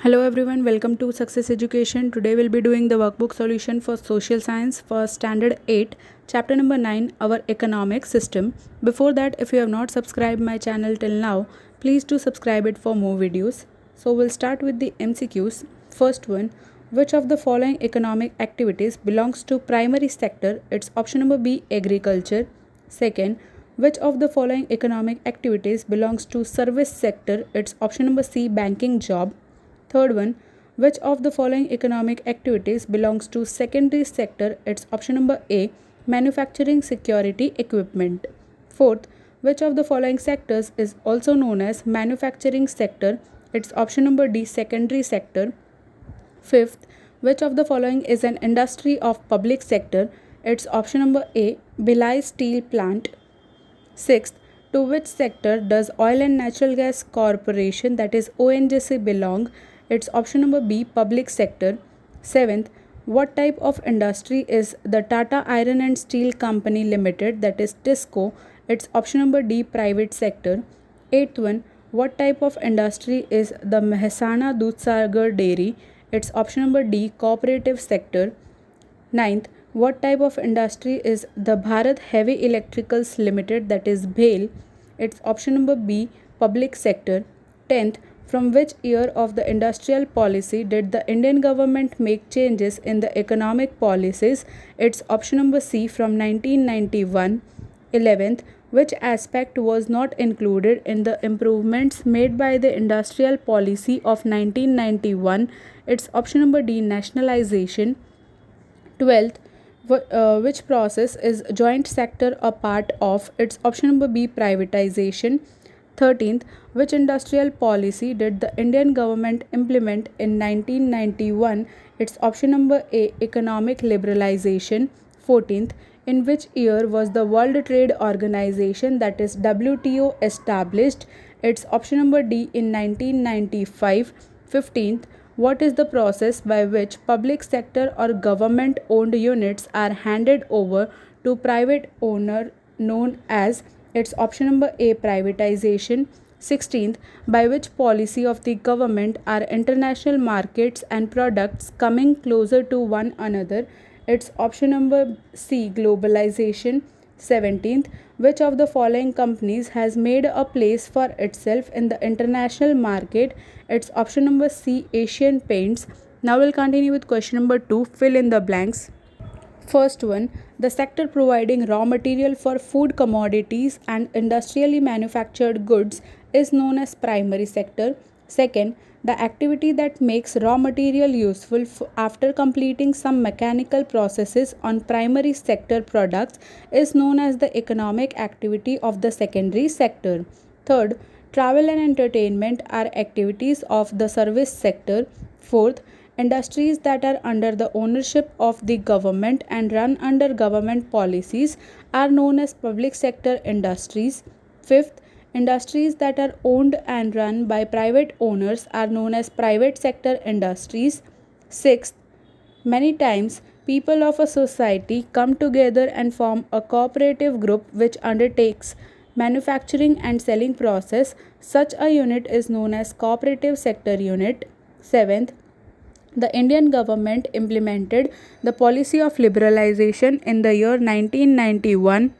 Hello everyone, welcome to Success Education. Today we'll be doing the workbook solution for social science for standard 8, chapter number 9, our economic system. Before that, if you have not subscribed my channel till now, please do subscribe it for more videos. So we'll start with the MCQs. First one, which of the following economic activities belongs to primary sector? It's option number B, agriculture. Second, which of the following economic activities belongs to service sector? It's option number C, banking job. Third one, which of the following economic activities belongs to secondary sector? It's option number A, manufacturing security equipment. Fourth, which of the following sectors is also known as manufacturing sector? It's option number D, secondary sector. Fifth, which of the following is an industry of public sector? It's option number A, Bhilai Steel Plant. Sixth, to which sector does Oil and Natural Gas Corporation, that is ONGC, belong? It's option number B, public sector. Seventh, what type of industry is the Tata Iron and Steel Company Limited, that is TISCO? It's option number D, private sector. Eighth one, what type of industry is the Mehsana Dudhsagar Dairy? It's option number D, cooperative sector. Ninth, what type of industry is the Bharat Heavy Electricals Limited, that is BHEL? It's option number B, public sector. 10th, from which year of the industrial policy did the Indian government make changes in the economic policies? It's option number C, from 1991. 11th, which aspect was not included in the improvements made by the industrial policy of 1991? It's option number D, nationalization. 12th, which process is joint sector a part of? It's option number B, privatization. 13th, which industrial policy did the Indian government implement in 1991? It's option number A, economic liberalization. 14th, in which year was the World Trade Organization, that is WTO, established? It's option number D, in 1995. 15th, what is the process by which public sector or government owned units are handed over to private owner, known as? It's option number A, privatization. 16th, by which policy of the government are international markets and products coming closer to one another? It's option number C, globalization. 17th, which of the following companies has made a place for itself in the international market? It's option number C, Asian Paints. Now we'll continue with question number 2, fill in the blanks. First one, the sector providing raw material for food commodities and industrially manufactured goods is known as primary sector. Second, the activity that makes raw material useful after completing some mechanical processes on primary sector products is known as the economic activity of the secondary sector. Third, travel and entertainment are activities of the service sector. Fourth, industries that are under the ownership of the government and run under government policies are known as public sector industries. Fifth, industries that are owned and run by private owners are known as private sector industries. Sixth, many times people of a society come together and form a cooperative group which undertakes manufacturing and selling process. Such a unit is known as cooperative sector unit. Seventh, the Indian government implemented the policy of liberalization in the year 1991.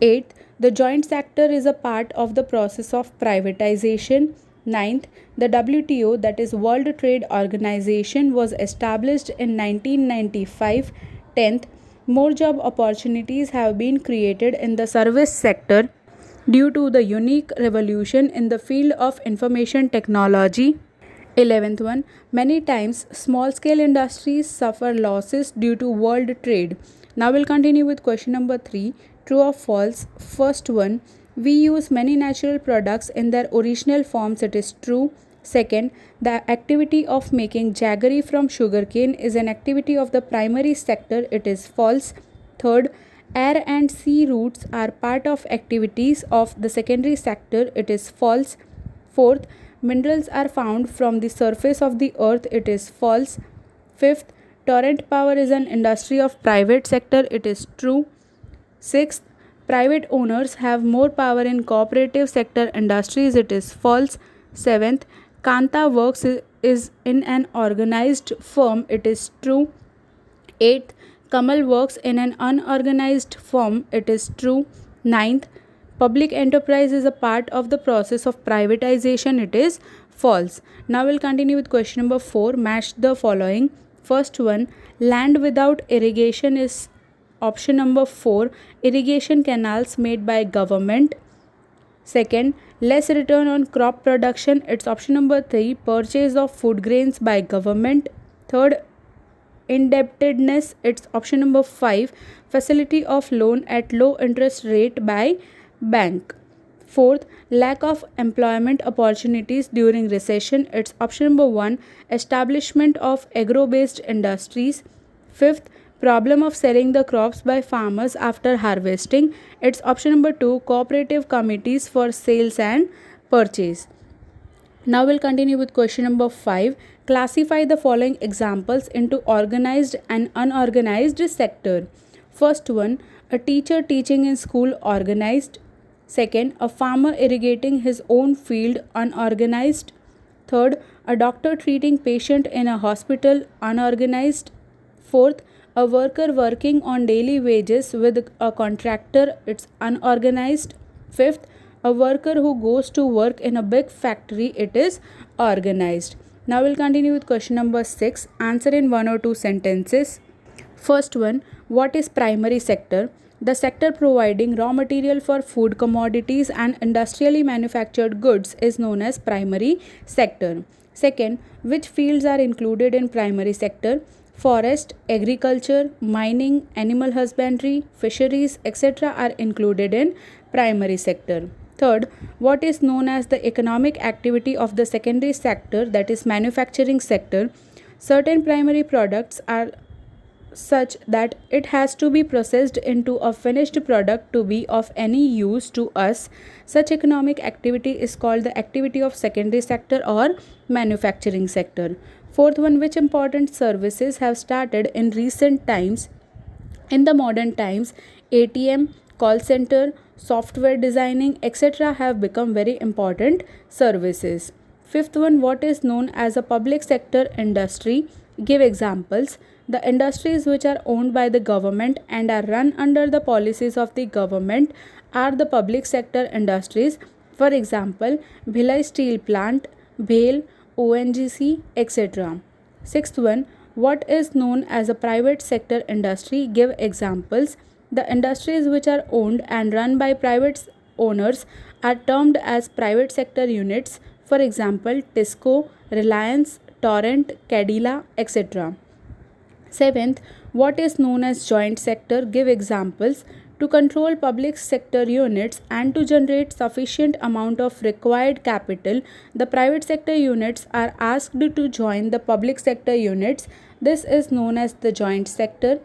8th, the joint sector is a part of the process of privatization. 9th, the WTO, that is World Trade Organization, was established in 1995. 10th, more job opportunities have been created in the service sector due to the unique revolution in the field of information technology. 11th one, many times small scale industries suffer losses due to world trade. Now we'll continue with question number 3, true or false. First one, we use many natural products in their original forms, it is true. Second, the activity of making jaggery from sugarcane is an activity of the primary sector, it is false. Third, air and sea routes are part of activities of the secondary sector, it is false. Fourth, minerals are found from the surface of the earth, it is false. Fifth, torrent power is an industry of private sector, it is true. Sixth, private owners have more power in cooperative sector industries, it is false. Seventh, Kanta works is in an organized firm, it is true. 8th, Kamal works in an unorganized firm, it is true. 9th, public enterprise is a part of the process of privatization, it is false. Now we'll continue with question number 4. Match the following. First one, land without irrigation is option number 4, irrigation canals made by government. Second, less return on crop production, it's option number 3, purchase of food grains by government. Third, indebtedness, it's option number 5, facility of loan at low interest rate by bank. Fourth, lack of employment opportunities during recession, it's option number 1, establishment of agro-based industries. Fifth, problem of selling the crops by farmers after harvesting, it's option number 2, cooperative committees for sales and purchase. Now we'll continue with question number 5. Classify the following examples into organized and unorganized sector. First one, a teacher teaching in school, organized. Second, a farmer irrigating his own field, unorganized. Third, a doctor treating patient in a hospital, unorganized. Fourth, a worker working on daily wages with a contractor, it's unorganized. Fifth, a worker who goes to work in a big factory, it is organized. Now we'll continue with question number 6. Answer in 1 or 2 sentences. First one, what is primary sector? The sector providing raw material for food commodities and industrially manufactured goods is known as primary sector. Second, which fields are included in primary sector? Forest, agriculture, mining, animal husbandry, fisheries, etc. are included in primary sector. Third, what is known as the economic activity of the secondary sector, that is manufacturing sector? Certain primary products are such that it has to be processed into a finished product to be of any use to us. Such economic activity is called the activity of secondary sector or manufacturing sector. Fourth one, which important services have started in recent times? In the modern times, ATM, call center, software designing, etc. have become very important services. Fifth one, what is known as a public sector industry? Give examples. The industries which are owned by the government and are run under the policies of the government are the public sector industries. For example, Bhilai Steel Plant, BHEL, ONGC, etc. Sixth one, what is known as a private sector industry? Give examples. The industries which are owned and run by private owners are termed as private sector units. For example, Tisco, Reliance, Torrent, Cadila, etc. Seventh, what is known as joint sector? Give examples. To control public sector units and to generate sufficient amount of required capital, the private sector units are asked to join the public sector units. This is known as the joint sector.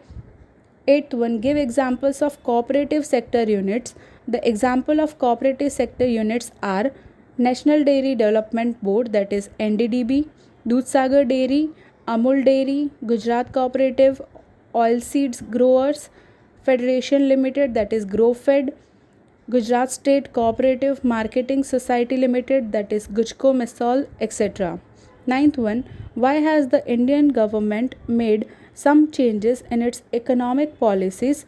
Eighth one, give examples of cooperative sector units. The example of cooperative sector units are National Dairy Development Board, that is NDDB, Dudhsagar Dairy, Amul Dairy, Gujarat Cooperative, Oilseeds Growers Federation Limited, that is GrowFed, Gujarat State Cooperative Marketing Society Limited, that is Gujco Misol, etc. Ninth one, why has the Indian government made some changes in its economic policies?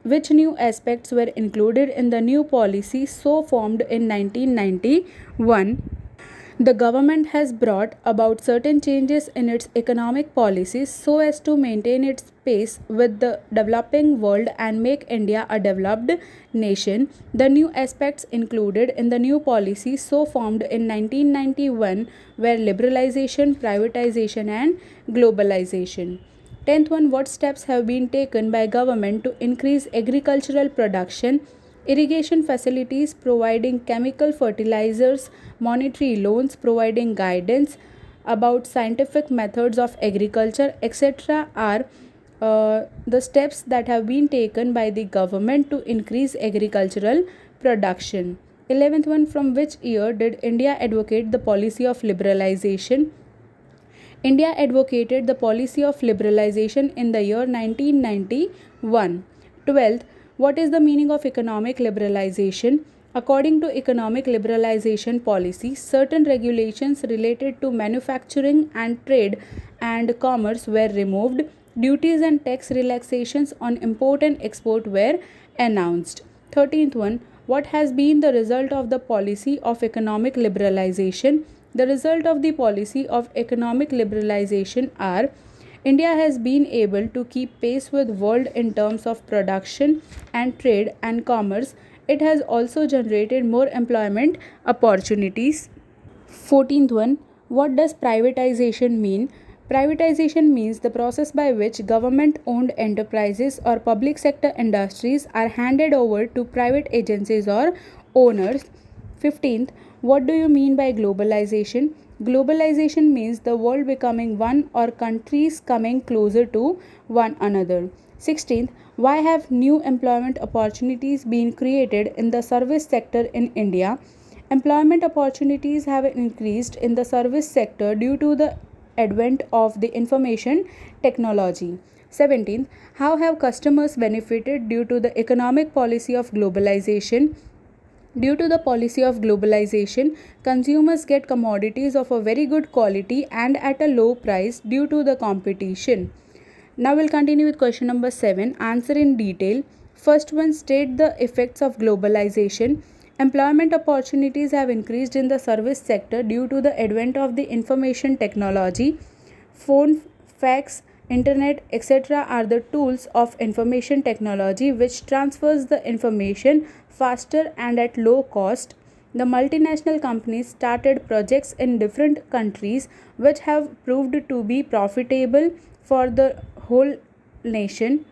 Which new aspects were included in the new policy so formed in 1991? The government has brought about certain changes in its economic policies so as to maintain its pace with the developing world and make India a developed nation. The new aspects included in the new policy so formed in 1991 were liberalization, privatization and globalization. 10th one, what steps have been taken by government to increase agricultural production? Irrigation facilities providing chemical fertilizers, monetary loans providing guidance about scientific methods of agriculture, etc. are the steps that have been taken by the government to increase agricultural production. 11th one, from which year did India advocate the policy of liberalization? India advocated the policy of liberalization in the year 1991. 12th, what is the meaning of economic liberalization? According to economic liberalization policy, certain regulations related to manufacturing and trade and commerce were removed. Duties and tax relaxations on import and export were announced. 13th one, what has been the result of the policy of economic liberalization? The result of the policy of economic liberalization are: India has been able to keep pace with world in terms of production and trade and commerce. It has also generated more employment opportunities. 14th one, what does privatization mean? Privatization means the process by which government owned enterprises or public sector industries are handed over to private agencies or owners. 15th, what do you mean by globalization? Globalization means the world becoming one or countries coming closer to one another. 16th, why have new employment opportunities been created in the service sector in India? Employment opportunities have increased in the service sector due to the advent of the information technology. 17th, how have customers benefited due to the economic policy of globalization? Due to the policy of globalization, consumers get commodities of a very good quality and at a low price due to the competition. Now we'll continue with question number 7. Answer in detail. First one, state the effects of globalization. Employment opportunities have increased in the service sector due to the advent of the information technology. Phone, fax, internet, etc. are the tools of information technology which transfers the information faster and at low cost. The multinational companies started projects in different countries which have proved to be profitable for the whole nation,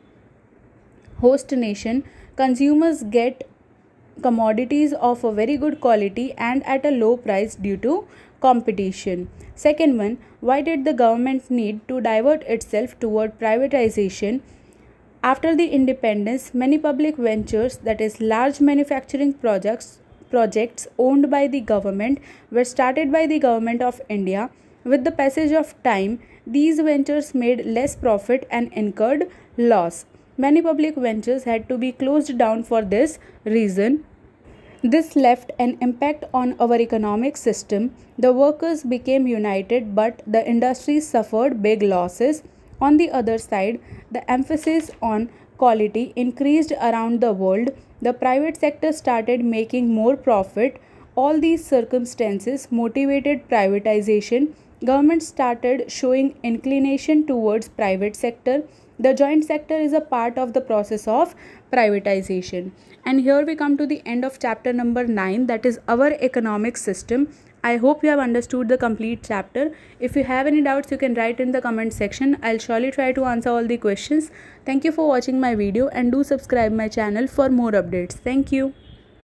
host nation. Consumers get commodities of a very good quality and at a low price due to competition. Second one, why did the government need to divert itself toward privatization? After the independence, many public ventures, that is large manufacturing projects owned by the government, were started by the government of India. With the passage of time, these ventures made less profit and incurred loss. Many public ventures had to be closed down for this reason. This left an impact on our economic system. The workers became united, but the industries suffered big losses. On the other side, the emphasis on quality increased around the world. The private sector started making more profit. All these circumstances motivated privatization. Government started showing inclination towards private sector. The joint sector is a part of the process of privatization. And here we come to the end of chapter number 9, that is our economic system. I hope you have understood the complete chapter. If you have any doubts, you can write in the comment section. I'll surely try to answer all the questions. Thank you for watching my video and do subscribe my channel for more updates. Thank you.